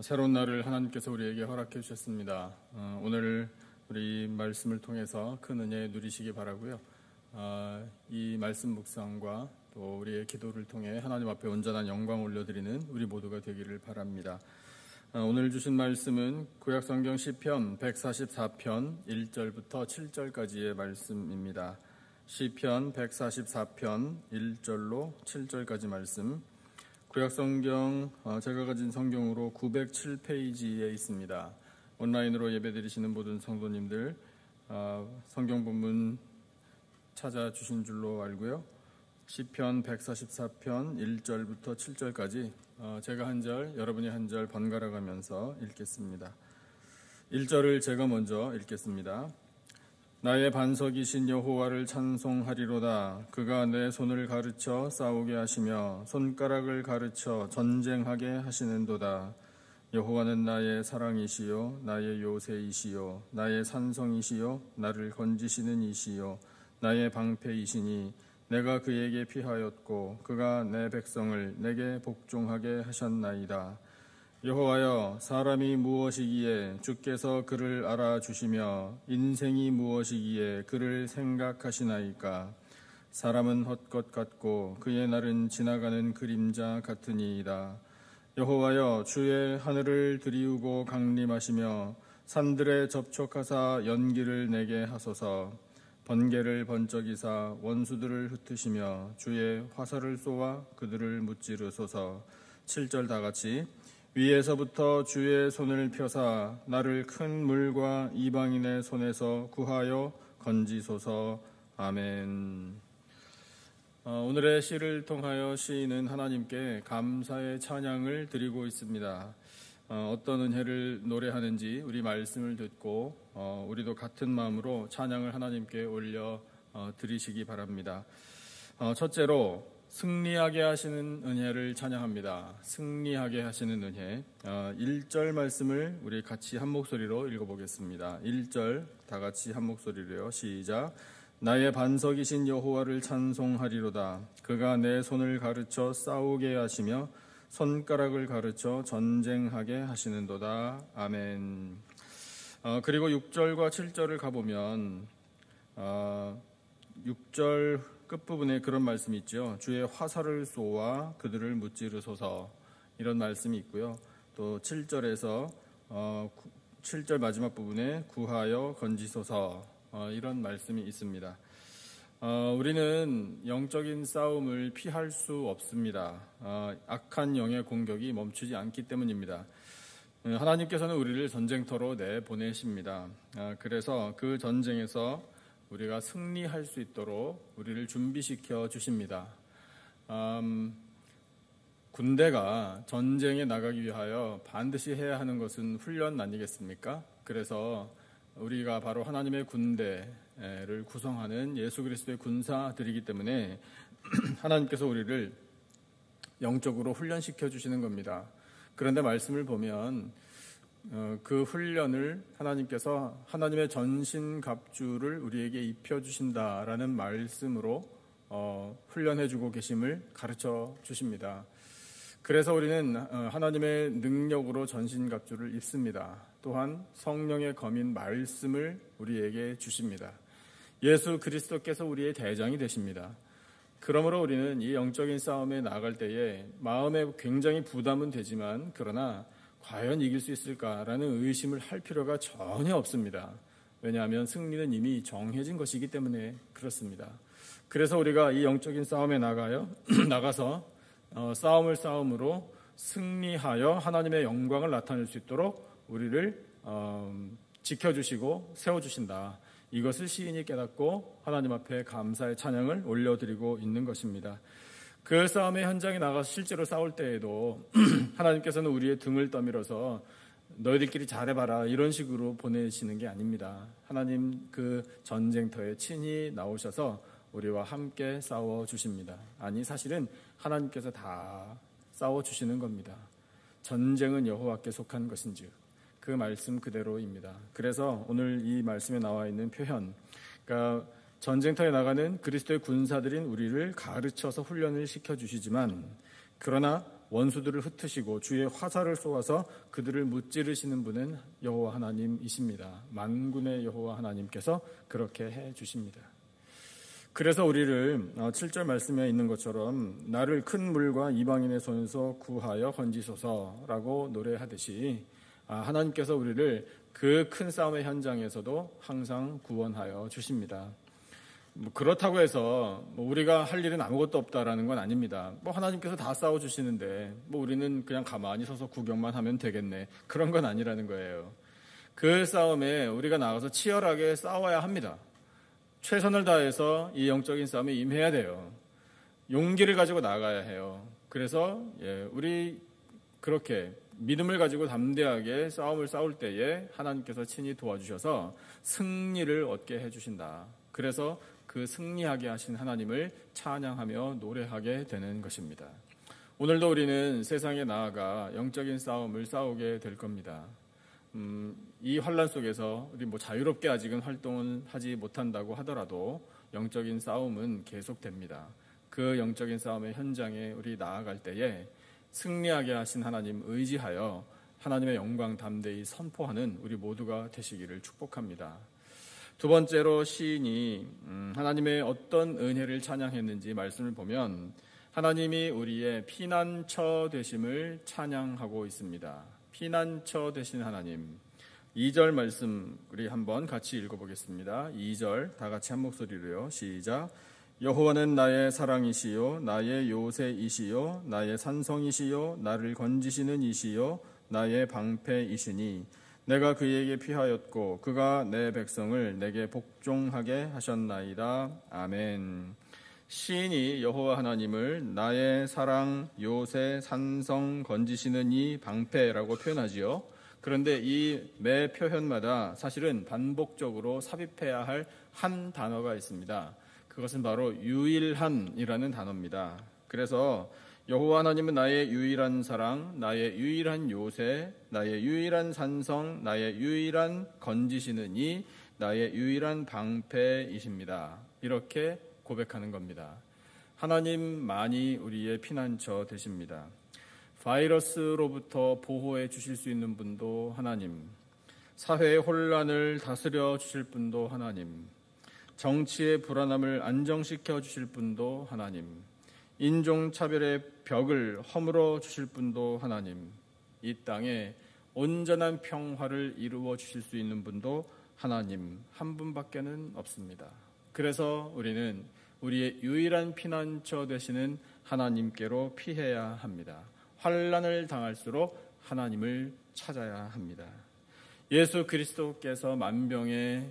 새로운 날을 하나님께서 우리에게 허락해 주셨습니다. 오늘 우리 말씀을 통해서 큰 은혜 누리시기 바라고요. 이 말씀 묵상과 또 우리의 기도를 통해 하나님 앞에 온전한 영광 올려드리는 우리 모두가 되기를 바랍니다. 오늘 주신 말씀은 구약성경 시편 144편 1절부터 7절까지의 말씀입니다. 시편 144편 1절로 7절까지 말씀, 구약성경 제가 가진 성경으로 907페이지에 있습니다. 온라인으로 예배드리시는 모든 성도님들 성경 본문 찾아주신 줄로 알고요. 시편 144편 1절부터 7절까지 제가 한 절, 여러분이 한 절 번갈아 가면서 읽겠습니다. 1절을 제가 먼저 읽겠습니다. 나의 반석이신 여호와를 찬송하리로다. 그가 내 손을 가르쳐 싸우게 하시며 손가락을 가르쳐 전쟁하게 하시는도다. 여호와는 나의 사랑이시요 나의 요새이시요 나의 산성이시요 나를 건지시는 이시요 나의 방패이시니 내가 그에게 피하였고 그가 내 백성을 내게 복종하게 하셨나이다. 여호와여, 사람이 무엇이기에 주께서 그를 알아주시며 인생이 무엇이기에 그를 생각하시나이까. 사람은 헛것 같고 그의 날은 지나가는 그림자 같으니이다. 여호와여, 주의 하늘을 들이우고 강림하시며 산들에 접촉하사 연기를 내게 하소서. 번개를 번쩍이사 원수들을 흩으시며 주의 화살을 쏘아 그들을 무찌르소서. 7절 다 같이. 위에서부터 주의 손을 펴사 나를 큰 물과 이방인의 손에서 구하여 건지소서. 아멘. 오늘의 시를 통하여 시인은 하나님께 감사의 찬양을 드리고 있습니다. 어떤 은혜를 노래하는지 우리 말씀을 듣고 우리도 같은 마음으로 찬양을 하나님께 올려 드리시기 바랍니다. 첫째로 승리하게 하시는 은혜를 찬양합니다. 승리하게 하시는 은혜. 1절 말씀을 우리 같이 한 목소리로 읽어보겠습니다. 1절 다 같이 한 목소리로요. 시작. 나의 반석이신 여호와를 찬송하리로다. 그가 내 손을 가르쳐 싸우게 하시며 손가락을 가르쳐 전쟁하게 하시는도다. 아멘. 그리고 6절과 7절을 가보면 6절 끝부분에 그런 말씀이 있죠. 주의 화살을 쏘아 그들을 무찌르소서, 이런 말씀이 있고요. 또 7절에서 7절 마지막 부분에 구하여 건지소서, 이런 말씀이 있습니다. 우리는 영적인 싸움을 피할 수 없습니다. 악한 영의 공격이 멈추지 않기 때문입니다. 하나님께서는 우리를 전쟁터로 내보내십니다. 그래서 그 전쟁에서 우리가 승리할 수 있도록 우리를 준비시켜 주십니다. 군대가 전쟁에 나가기 위하여 반드시 해야 하는 것은 훈련 아니겠습니까? 그래서 우리가 바로 하나님의 군대를 구성하는 예수 그리스도의 군사들이기 때문에 하나님께서 우리를 영적으로 훈련시켜 주시는 겁니다. 그런데 말씀을 보면 그 훈련을 하나님께서 하나님의 전신갑주를 우리에게 입혀주신다라는 말씀으로 훈련해주고 계심을 가르쳐 주십니다. 그래서 우리는 하나님의 능력으로 전신갑주를 입습니다. 또한 성령의 검인 말씀을 우리에게 주십니다. 예수 그리스도께서 우리의 대장이 되십니다. 그러므로 우리는 이 영적인 싸움에 나아갈 때에 마음에 굉장히 부담은 되지만 그러나 과연 이길 수 있을까라는 의심을 할 필요가 전혀 없습니다. 왜냐하면 승리는 이미 정해진 것이기 때문에 그렇습니다. 그래서 우리가 이 영적인 싸움에 나가서 싸움을 싸움으로 승리하여 하나님의 영광을 나타낼 수 있도록 우리를 지켜주시고 세워주신다. 이것을 시인이 깨닫고 하나님 앞에 감사의 찬양을 올려드리고 있는 것입니다. 그 싸움의 현장에 나가서 실제로 싸울 때에도 하나님께서는 우리의 등을 떠밀어서 너희들끼리 잘해봐라 이런 식으로 보내시는 게 아닙니다. 하나님 그 전쟁터에 친히 나오셔서 우리와 함께 싸워주십니다. 아니, 사실은 하나님께서 다 싸워주시는 겁니다. 전쟁은 여호와께 속한 것인즉 그 말씀 그대로입니다. 그래서 오늘 이 말씀에 나와 있는 표현, 그러니까 전쟁터에 나가는 그리스도의 군사들인 우리를 가르쳐서 훈련을 시켜주시지만 그러나 원수들을 흩으시고 주의 화살을 쏘아서 그들을 무찌르시는 분은 여호와 하나님이십니다. 만군의 여호와 하나님께서 그렇게 해 주십니다. 그래서 우리를 7절 말씀에 있는 것처럼 나를 큰 물과 이방인의 손에서 구하여 건지소서라고 노래하듯이 하나님께서 우리를 그 큰 싸움의 현장에서도 항상 구원하여 주십니다. 그렇다고 해서 우리가 할 일은 아무것도 없다라는 건 아닙니다. 하나님께서 다 싸워주시는데 우리는 그냥 가만히 서서 구경만 하면 되겠네, 그런 건 아니라는 거예요. 그 싸움에 우리가 나가서 치열하게 싸워야 합니다. 최선을 다해서 이 영적인 싸움에 임해야 돼요. 용기를 가지고 나가야 해요. 그래서 우리 그렇게 믿음을 가지고 담대하게 싸움을 싸울 때에 하나님께서 친히 도와주셔서 승리를 얻게 해주신다. 그래서 그 승리하게 하신 하나님을 찬양하며 노래하게 되는 것입니다. 오늘도 우리는 세상에 나아가 영적인 싸움을 싸우게 될 겁니다. 이 환난 속에서 우리 자유롭게 아직은 활동을 하지 못한다고 하더라도 영적인 싸움은 계속됩니다. 그 영적인 싸움의 현장에 우리 나아갈 때에 승리하게 하신 하나님 의지하여 하나님의 영광 담대히 선포하는 우리 모두가 되시기를 축복합니다. 두 번째로 시인이 하나님의 어떤 은혜를 찬양했는지 말씀을 보면 하나님이 우리의 피난처 되심을 찬양하고 있습니다. 피난처 되신 하나님. 2절 말씀 우리 한번 같이 읽어보겠습니다. 2절 다 같이 한 목소리로요. 시작. 여호와는 나의 사랑이시요 나의 요새이시요 나의 산성이시요 나를 건지시는 이시요 나의 방패이시니 내가 그에게 피하였고 그가 내 백성을 내게 복종하게 하셨나이다. 아멘. 시인이 여호와 하나님을 나의 사랑, 요새, 산성, 건지시는 이 방패라고 표현하지요. 그런데 이 매 표현마다 사실은 반복적으로 삽입해야 할 한 단어가 있습니다. 그것은 바로 유일한이라는 단어입니다. 그래서 여호와 하나님은 나의 유일한 사랑, 나의 유일한 요새, 나의 유일한 산성, 나의 유일한 건지시는 이, 나의 유일한 방패이십니다. 이렇게 고백하는 겁니다. 하나님만이 우리의 피난처 되십니다. 바이러스로부터 보호해 주실 수 있는 분도 하나님, 사회의 혼란을 다스려 주실 분도 하나님, 정치의 불안함을 안정시켜 주실 분도 하나님, 인종차별의 벽을 허물어 주실 분도 하나님, 이 땅에 온전한 평화를 이루어 주실 수 있는 분도 하나님 한 분밖에는 없습니다. 그래서 우리는 우리의 유일한 피난처 되시는 하나님께로 피해야 합니다. 환난을 당할수록 하나님을 찾아야 합니다. 예수 그리스도께서 만병의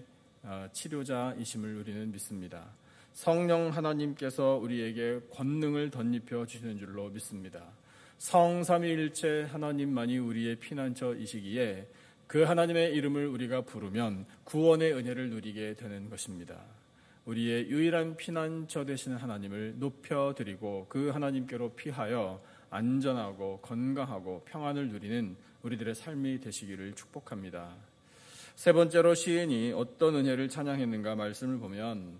치료자이심을 우리는 믿습니다. 성령 하나님께서 우리에게 권능을 덧입혀 주시는 줄로 믿습니다. 성삼위일체 하나님만이 우리의 피난처이시기에 그 하나님의 이름을 우리가 부르면 구원의 은혜를 누리게 되는 것입니다. 우리의 유일한 피난처 되시는 하나님을 높여드리고 그 하나님께로 피하여 안전하고 건강하고 평안을 누리는 우리들의 삶이 되시기를 축복합니다. 세 번째로 시인이 어떤 은혜를 찬양했는가 말씀을 보면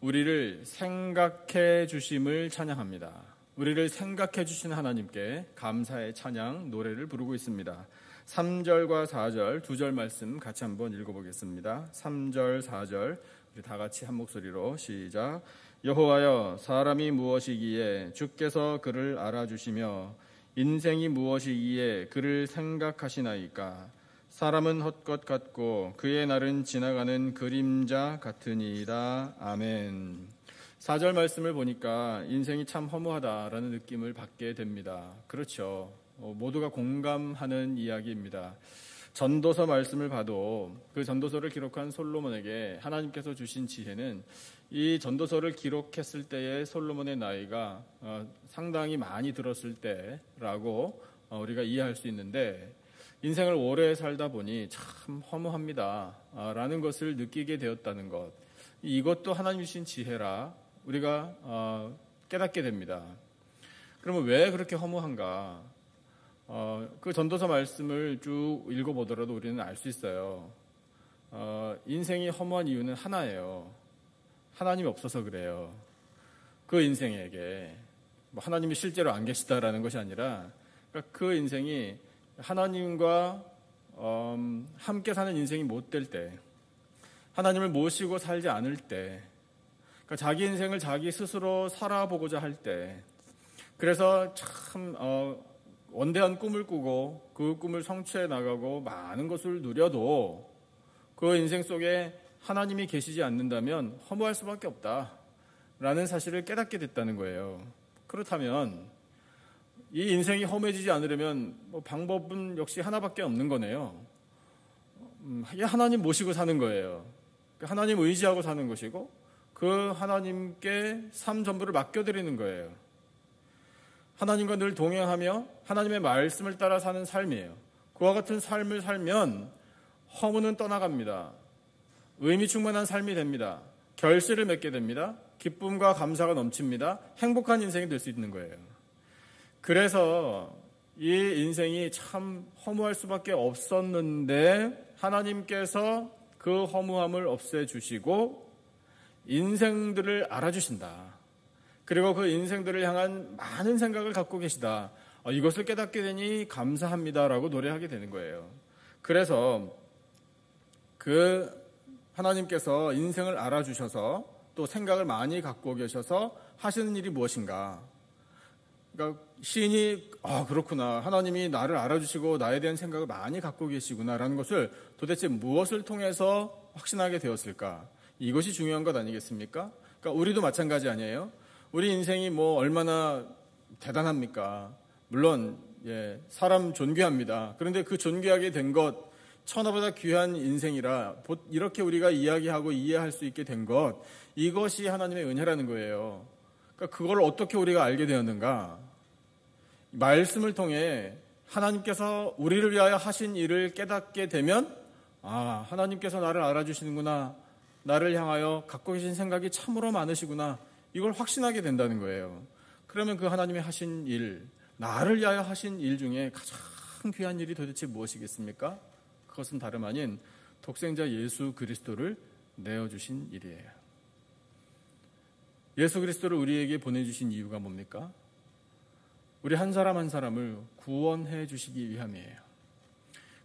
우리를 생각해 주심을 찬양합니다. 우리를 생각해 주신 하나님께 감사의 찬양 노래를 부르고 있습니다. 3절과 4절 두 절 말씀 같이 한번 읽어보겠습니다. 3절 4절 우리 다 같이 한 목소리로 시작. 여호와여, 사람이 무엇이기에 주께서 그를 알아주시며 인생이 무엇이기에 그를 생각하시나이까. 사람은 헛것 같고 그의 날은 지나가는 그림자 같으니이다. 아멘. 4절 말씀을 보니까 인생이 참 허무하다라는 느낌을 받게 됩니다. 그렇죠. 모두가 공감하는 이야기입니다. 전도서 말씀을 봐도 그 전도서를 기록한 솔로몬에게 하나님께서 주신 지혜는 이 전도서를 기록했을 때의 솔로몬의 나이가 상당히 많이 들었을 때라고 우리가 이해할 수 있는데 인생을 오래 살다 보니 참 허무합니다 라는 것을 느끼게 되었다는 것, 이것도 하나님 주신 지혜라 우리가 깨닫게 됩니다. 그러면 왜 그렇게 허무한가? 그 전도서 말씀을 쭉 읽어보더라도 우리는 알 수 있어요. 인생이 허무한 이유는 하나예요. 하나님이 없어서 그래요. 그 인생에게 뭐 하나님이 실제로 안 계시다라는 것이 아니라 그러니까 그 인생이 하나님과 함께 사는 인생이 못 될 때, 하나님을 모시고 살지 않을 때, 그러니까 자기 인생을 자기 스스로 살아보고자 할 때, 그래서 참 원대한 꿈을 꾸고 그 꿈을 성취해 나가고 많은 것을 누려도 그 인생 속에 하나님이 계시지 않는다면 허무할 수밖에 없다라는 사실을 깨닫게 됐다는 거예요. 그렇다면 이 인생이 허무해지지 않으려면 방법은 역시 하나밖에 없는 거네요. 하나님 모시고 사는 거예요. 하나님 의지하고 사는 것이고 그 하나님께 삶 전부를 맡겨드리는 거예요. 하나님과 늘 동행하며 하나님의 말씀을 따라 사는 삶이에요. 그와 같은 삶을 살면 허무는 떠나갑니다. 의미 충만한 삶이 됩니다. 결실을 맺게 됩니다. 기쁨과 감사가 넘칩니다. 행복한 인생이 될 수 있는 거예요. 그래서 이 인생이 참 허무할 수밖에 없었는데 하나님께서 그 허무함을 없애주시고 인생들을 알아주신다. 그리고 그 인생들을 향한 많은 생각을 갖고 계시다. 이것을 깨닫게 되니 감사합니다라고 노래하게 되는 거예요. 그래서 그 하나님께서 인생을 알아주셔서 또 생각을 많이 갖고 계셔서 하시는 일이 무엇인가? 그러니까 시인이 그렇구나. 하나님이 나를 알아주시고 나에 대한 생각을 많이 갖고 계시구나라는 것을 도대체 무엇을 통해서 확신하게 되었을까? 이것이 중요한 것 아니겠습니까? 그러니까 우리도 마찬가지 아니에요? 우리 인생이 얼마나 대단합니까? 물론 사람 존귀합니다. 그런데 그 존귀하게 된 것, 천하보다 귀한 인생이라 이렇게 우리가 이야기하고 이해할 수 있게 된 것, 이것이 하나님의 은혜라는 거예요. 그러니까 그걸 어떻게 우리가 알게 되었는가? 말씀을 통해 하나님께서 우리를 위하여 하신 일을 깨닫게 되면 하나님께서 나를 알아주시는구나. 나를 향하여 갖고 계신 생각이 참으로 많으시구나. 이걸 확신하게 된다는 거예요. 그러면 그 하나님이 하신 일, 나를 위하여 하신 일 중에 가장 귀한 일이 도대체 무엇이겠습니까? 그것은 다름 아닌 독생자 예수 그리스도를 내어주신 일이에요. 예수 그리스도를 우리에게 보내주신 이유가 뭡니까? 우리 한 사람 한 사람을 구원해 주시기 위함이에요.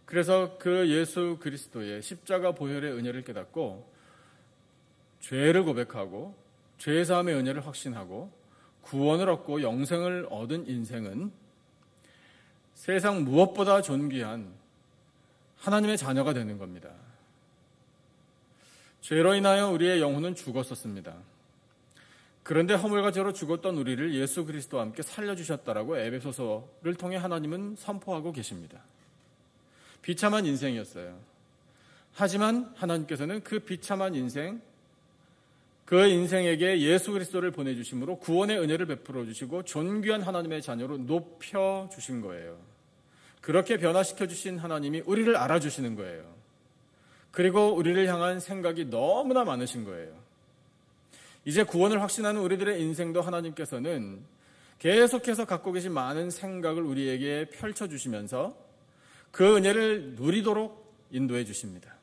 그래서 그 예수 그리스도의 십자가 보혈의 은혜를 깨닫고 죄를 고백하고 죄사함의 은혜를 확신하고 구원을 얻고 영생을 얻은 인생은 세상 무엇보다 존귀한 하나님의 자녀가 되는 겁니다. 죄로 인하여 우리의 영혼은 죽었었습니다. 그런데 허물과 죄로 죽었던 우리를 예수 그리스도와 함께 살려주셨다라고 에베소서를 통해 하나님은 선포하고 계십니다. 비참한 인생이었어요. 하지만 하나님께서는 그 비참한 인생, 그 인생에게 예수 그리스도를 보내주심으로 구원의 은혜를 베풀어 주시고 존귀한 하나님의 자녀로 높여주신 거예요. 그렇게 변화시켜 주신 하나님이 우리를 알아주시는 거예요. 그리고 우리를 향한 생각이 너무나 많으신 거예요. 이제 구원을 확신하는 우리들의 인생도 하나님께서는 계속해서 갖고 계신 많은 생각을 우리에게 펼쳐주시면서 그 은혜를 누리도록 인도해 주십니다.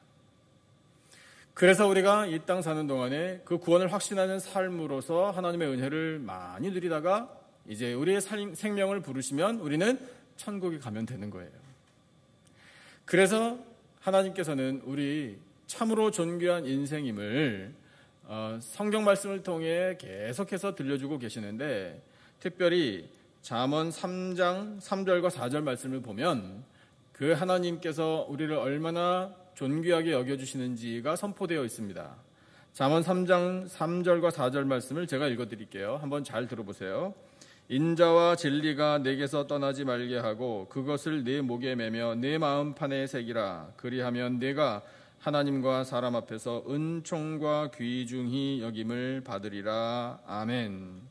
그래서 우리가 이 땅 사는 동안에 그 구원을 확신하는 삶으로서 하나님의 은혜를 많이 누리다가 이제 우리의 생명을 부르시면 우리는 천국에 가면 되는 거예요. 그래서 하나님께서는 우리 참으로 존귀한 인생임을 성경 말씀을 통해 계속해서 들려주고 계시는데, 특별히 잠언 3장 3절과 4절 말씀을 보면 그 하나님께서 우리를 얼마나 존귀하게 여겨주시는지가 선포되어 있습니다. 잠언 3장 3절과 4절 말씀을 제가 읽어드릴게요. 한번 잘 들어보세요. 인자와 진리가 내게서 떠나지 말게 하고 그것을 내 목에 매며 내 마음판에 새기라. 그리하면 내가 하나님과 사람 앞에서 은총과 귀중히 여김을 받으리라. 아멘.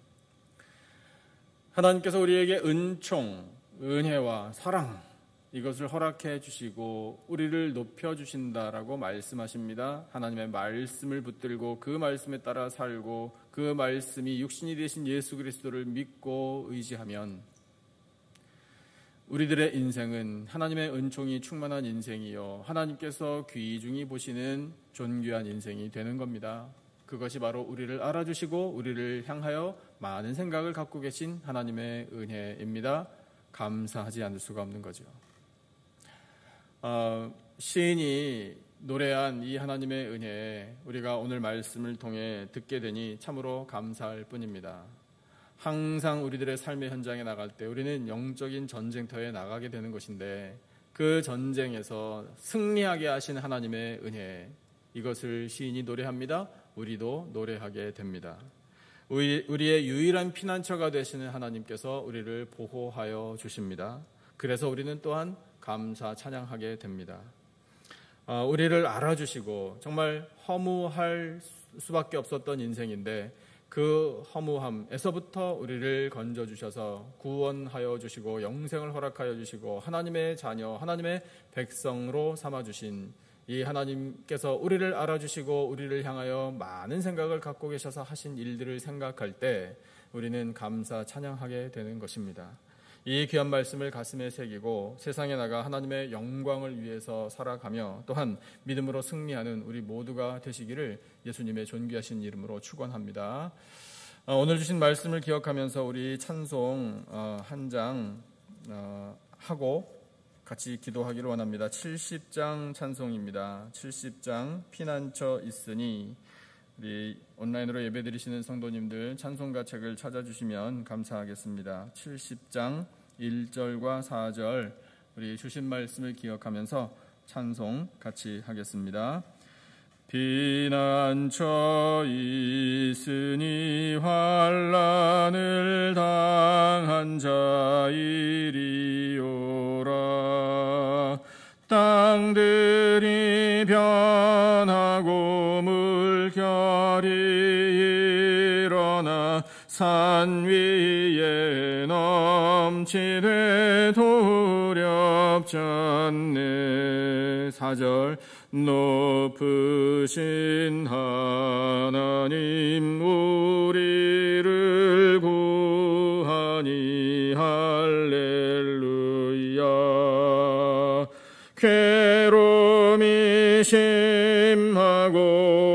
하나님께서 우리에게 은총, 은혜와 사랑, 이것을 허락해 주시고 우리를 높여주신다라고 말씀하십니다. 하나님의 말씀을 붙들고 그 말씀에 따라 살고 그 말씀이 육신이 되신 예수 그리스도를 믿고 의지하면 우리들의 인생은 하나님의 은총이 충만한 인생이요 하나님께서 귀중히 보시는 존귀한 인생이 되는 겁니다. 그것이 바로 우리를 알아주시고 우리를 향하여 많은 생각을 갖고 계신 하나님의 은혜입니다. 감사하지 않을 수가 없는 거죠. 시인이 노래한 이 하나님의 은혜, 우리가 오늘 말씀을 통해 듣게 되니 참으로 감사할 뿐입니다. 항상 우리들의 삶의 현장에 나갈 때 우리는 영적인 전쟁터에 나가게 되는 것인데, 그 전쟁에서 승리하게 하신 하나님의 은혜, 이것을 시인이 노래합니다. 우리도 노래하게 됩니다. 우리의 유일한 피난처가 되시는 하나님께서 우리를 보호하여 주십니다. 그래서 우리는 또한 감사 찬양하게 됩니다. 우리를 알아주시고 정말 허무할 수밖에 없었던 인생인데, 그 허무함에서부터 우리를 건져주셔서 구원하여 주시고 영생을 허락하여 주시고 하나님의 자녀, 하나님의 백성으로 삼아주신 이 하나님께서 우리를 알아주시고 우리를 향하여 많은 생각을 갖고 계셔서 하신 일들을 생각할 때 우리는 감사 찬양하게 되는 것입니다. 이 귀한 말씀을 가슴에 새기고 세상에 나가 하나님의 영광을 위해서 살아가며 또한 믿음으로 승리하는 우리 모두가 되시기를 예수님의 존귀하신 이름으로 축원합니다. 오늘 주신 말씀을 기억하면서 우리 찬송 한 장 하고 같이 기도하기를 원합니다. 70장 찬송입니다. 70장 피난처 있으니, 우리 온라인으로 예배드리시는 성도님들 찬송가 책을 찾아주시면 감사하겠습니다. 70장 1절과 4절 우리 주신 말씀을 기억하면서 찬송 같이 하겠습니다. 피난처 있으니 환난을 당한 자이리오라. 땅들이 변하고 물결이 일어나 산 위에 넘치되 두렵지 않네. 4절 높으신 하나님 우리를 구하니 할렐루야. 괴로움이 심하고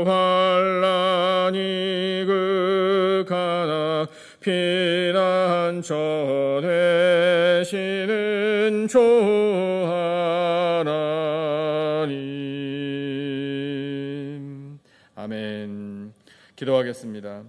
환난이 극하나 피난처 되시는 주 하나님. 아멘. 기도하겠습니다.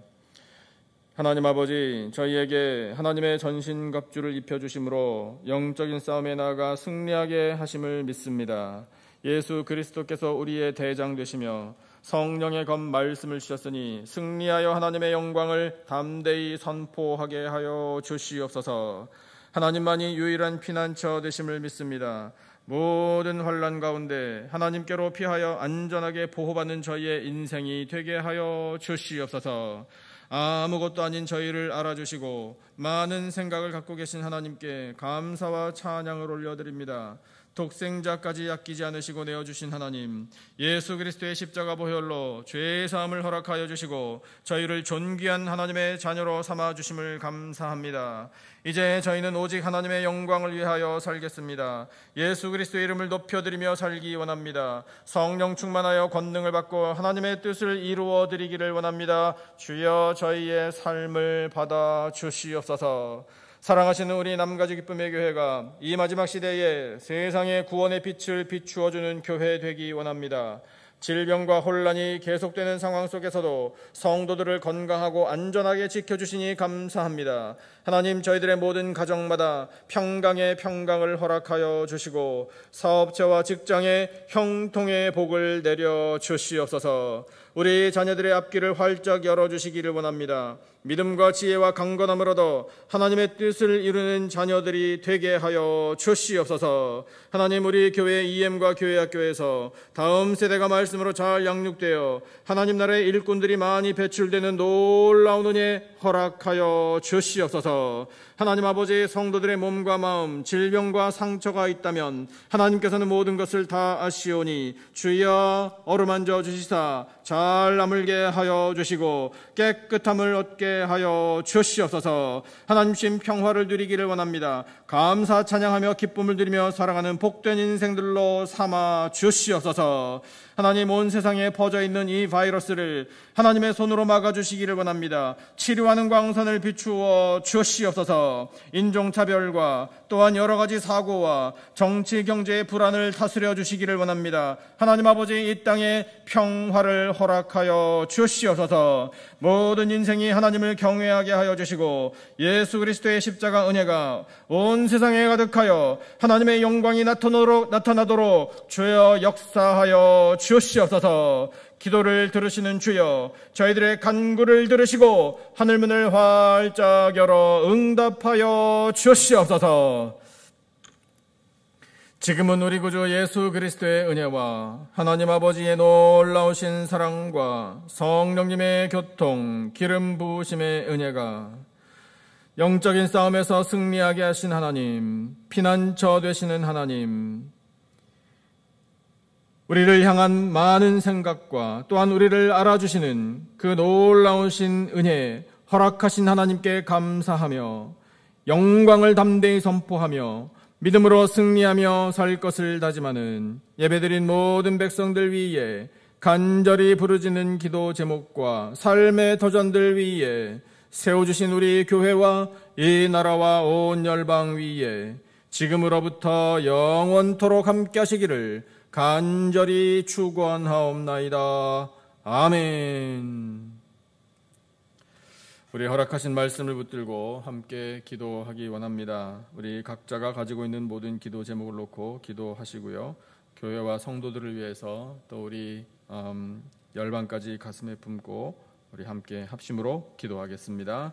하나님 아버지, 저희에게 하나님의 전신갑주를 입혀주심으로 영적인 싸움에 나아가 승리하게 하심을 믿습니다. 예수 그리스도께서 우리의 대장 되시며 성령의 검 말씀을 주셨으니 승리하여 하나님의 영광을 담대히 선포하게 하여 주시옵소서. 하나님만이 유일한 피난처 되심을 믿습니다. 모든 환난 가운데 하나님께로 피하여 안전하게 보호받는 저희의 인생이 되게 하여 주시옵소서. 아무것도 아닌 저희를 알아주시고 많은 생각을 갖고 계신 하나님께 감사와 찬양을 올려드립니다. 독생자까지 아끼지 않으시고 내어주신 하나님, 예수 그리스도의 십자가 보혈로 죄의 사함을 허락하여 주시고 저희를 존귀한 하나님의 자녀로 삼아주심을 감사합니다. 이제 저희는 오직 하나님의 영광을 위하여 살겠습니다. 예수 그리스도의 이름을 높여드리며 살기 원합니다. 성령 충만하여 권능을 받고 하나님의 뜻을 이루어 드리기를 원합니다. 주여 저희의 삶을 받아 주시옵소서. 사랑하시는 우리 남가주 기쁨의 교회가 이 마지막 시대에 세상의 구원의 빛을 비추어주는 교회 되기 원합니다. 질병과 혼란이 계속되는 상황 속에서도 성도들을 건강하고 안전하게 지켜주시니 감사합니다. 하나님, 저희들의 모든 가정마다 평강의 평강을 허락하여 주시고 사업체와 직장에 형통의 복을 내려 주시옵소서. 우리 자녀들의 앞길을 활짝 열어주시기를 원합니다. 믿음과 지혜와 강건함을 얻어 하나님의 뜻을 이루는 자녀들이 되게 하여 주시옵소서. 하나님, 우리 교회 EM과 교회학교에서 다음 세대가 말씀으로 잘 양육되어 하나님 나라의 일꾼들이 많이 배출되는 놀라운 은혜 허락하여 주시옵소서. 하나님 아버지, 성도들의 몸과 마음, 질병과 상처가 있다면 하나님께서는 모든 것을 다 아시오니 주여 어루만져 주시사 잘 나물게 하여 주시고 깨끗함을 얻게 하여 주시옵소서. 하나님신 평화를 누리기를 원합니다. 감사 찬양하며 기쁨을 드리며 살아가는 복된 인생들로 삼아 주시옵소서. 하나님, 하나님 온 세상에 퍼져 있는 이 바이러스를 하나님의 손으로 막아주시기를 원합니다. 치료하는 광선을 비추어 주시옵소서. 인종차별과 또한 여러 가지 사고와 정치 경제의 불안을 다스려 주시기를 원합니다. 하나님 아버지, 이 땅에 평화를 허락하여 주시옵소서. 모든 인생이 하나님을 경외하게 하여 주시고 예수 그리스도의 십자가 은혜가 온 세상에 가득하여 하나님의 영광이 나타나도록 주여 역사하여 주시옵소서. 기도를 들으시는 주여, 저희들의 간구를 들으시고 하늘문을 활짝 열어 응답하여 주시옵소서. 지금은 우리 구주 예수 그리스도의 은혜와 하나님 아버지의 놀라우신 사랑과 성령님의 교통, 기름 부으심의 은혜가 영적인 싸움에서 승리하게 하신 하나님, 피난처 되시는 하나님, 우리를 향한 많은 생각과 또한 우리를 알아주시는 그 놀라우신 은혜 허락하신 하나님께 감사하며 영광을 담대히 선포하며 믿음으로 승리하며 살 것을 다짐하는 예배드린 모든 백성들 위에 간절히 부르짖는 기도 제목과 삶의 도전들 위에 세워주신 우리 교회와 이 나라와 온 열방 위에 지금으로부터 영원토록 함께 하시기를 간절히 축원하옵나이다. 아멘. 우리 허락하신 말씀을 붙들고 함께 기도하기 원합니다. 우리 각자가 가지고 있는 모든 기도 제목을 놓고 기도하시고요. 교회와 성도들을 위해서 또 우리 열방까지 가슴에 품고 우리 함께 합심으로 기도하겠습니다.